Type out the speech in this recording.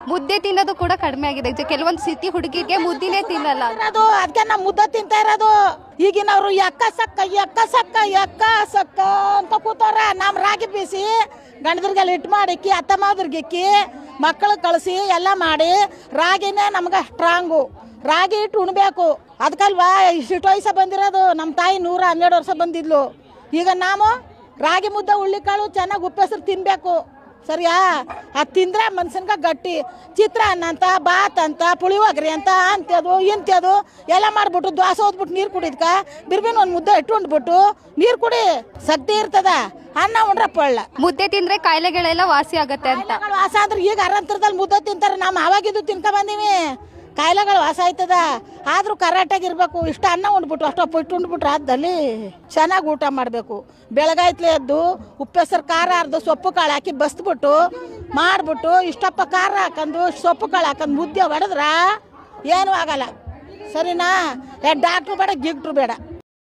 ಮುದ್ದೆ ತಿನ್ನೋದು ಕೂಡ ಕಡಿಮೆ ಆಗಿದೆ. ಕೆಲವೊಂದು ಸಿಟಿ ಹುಡುಗಿಗೆ ಮುದ್ದಿನೇ ತಿನ್ನಲ್ಲ. ಅದು ಅದಕ್ಕೆ ನಾವು ಮುದ್ದೆ ತಿಂತಾ ಇರೋದು. ಈಗಿನವ್ರು ಎಕ್ಕ ಸಕ್ಕ ಅಂತ ಕೂತವ್ರ. ನಮ್ಮ ರಾಗಿ ಬೀಸಿ ಗಂಡದ್ರಿಗೆಲ್ಲ ಹಿಟ್ಟು ಮಾಡಿಕ್ಕಿ ಅತ್ತ ಮಾದ್ರಿಗಿಕ್ಕಿ ಮಕ್ಕಳು ಕಳಿಸಿ ಎಲ್ಲ ಮಾಡಿ ರಾಗಿನೇ ನಮ್ಗೆ ಸ್ಟ್ರಾಂಗು. ರಾಗಿ ಹಿಟ್ಟು ಉಣ್ಬೇಕು. ಅದಕ್ಕಲ್ವಾ ಇಷ್ಟು ವಯಸ್ಸ ಬಂದಿರೋದು. ನಮ್ಮ ತಾಯಿ 112 ವರ್ಷ ಬಂದಿದ್ಲು. ಈಗ ನಾವು ರಾಗಿ ಮುದ್ದೆ ಹುಳ್ಳಿಕಾಳು ಚೆನ್ನಾಗಿ ಉಪ್ಪೆಸರು ತಿನ್ನಬೇಕು. ಸರಿಯಾ? ಅದು ತಿಂದರೆ ಮನ್ಸನ್ಗೆ ಗಟ್ಟಿ. ಚಿತ್ರಾನ್ನ ಅಂತ ಬಾತ್ ಅಂತ ಪುಳಿಯೋಗರೆ ಅಂತ ಅಂತ್ಯದು ಇಂತ್ಯದು ಎಲ್ಲ ಮಾಡಿಬಿಟ್ಟು ದೋಸೆ ಓದ್ಬಿಟ್ಟು ನೀರು ಕುಡಿದ್ಕ ಬಿರ್ಬಿನ ಒಂದು ಮುದ್ದೆ ಇಟ್ಟು ಉಂಡ್ಬಿಟ್ಟು ನೀರು ಕುಡಿ, ಶಕ್ತಿ ಇರ್ತದ. ಅನ್ನ ಉಂಡ್ರೆ ಪೊಳ್ಳ. ಮುದ್ದೆ ತಿಂದ್ರೆ ಕಾಯಿಲೆಗಳೆಲ್ಲ ವಾಸಿ ಆಗತ್ತೆ ಅಂತ. ವಾಸ ಅಂದ್ರೆ ಈಗ ಅರಂತರದಲ್ಲಿ ಮುದ್ದೆ ತಿಂತಾರೆ. ನಾವು ಆವಾಗಿದ್ದು ತಿನ್ಕೊ ಬಂದೀವಿ. ಕಾಯಿಲೆಗಳು ವಾಸ ಆಯ್ತದ. ಆದರೂ ಕರೆಕ್ಟಾಗಿರ್ಬೇಕು. ಇಷ್ಟು ಅನ್ನ ಉಂಡ್ಬಿಟ್ಟು ಅಷ್ಟೊಪ್ಪು ಇಟ್ಟು ಉಂಡ್ಬಿಟ್ರೆ ಅದ್ದಲ್ಲಿ ಚೆನ್ನಾಗಿ ಊಟ ಮಾಡಬೇಕು. ಬೆಳಗಾಯ್ತಲೇ ಎದ್ದು ಉಪ್ಪೆಸರು ಖಾರ ಅರ್ದು ಸೊಪ್ಪು ಕಾಳು ಹಾಕಿ ಬಸ್ಬಿಟ್ಟು ಮಾಡಿಬಿಟ್ಟು ಇಷ್ಟಪ್ಪ ಖಾರ ಹಾಕೊಂಡು ಸೊಪ್ಪು ಕಾಳು ಹಾಕೊಂಡು ಮುದ್ದೆ ಹೊಡೆದ್ರ ಏನೂ ಆಗಲ್ಲ. ಸರಿನಾ? ಡಾಕ್ಟ್ರು ಬೇಡ ಗಿಗ್ಟ್ರು ಬೇಡ.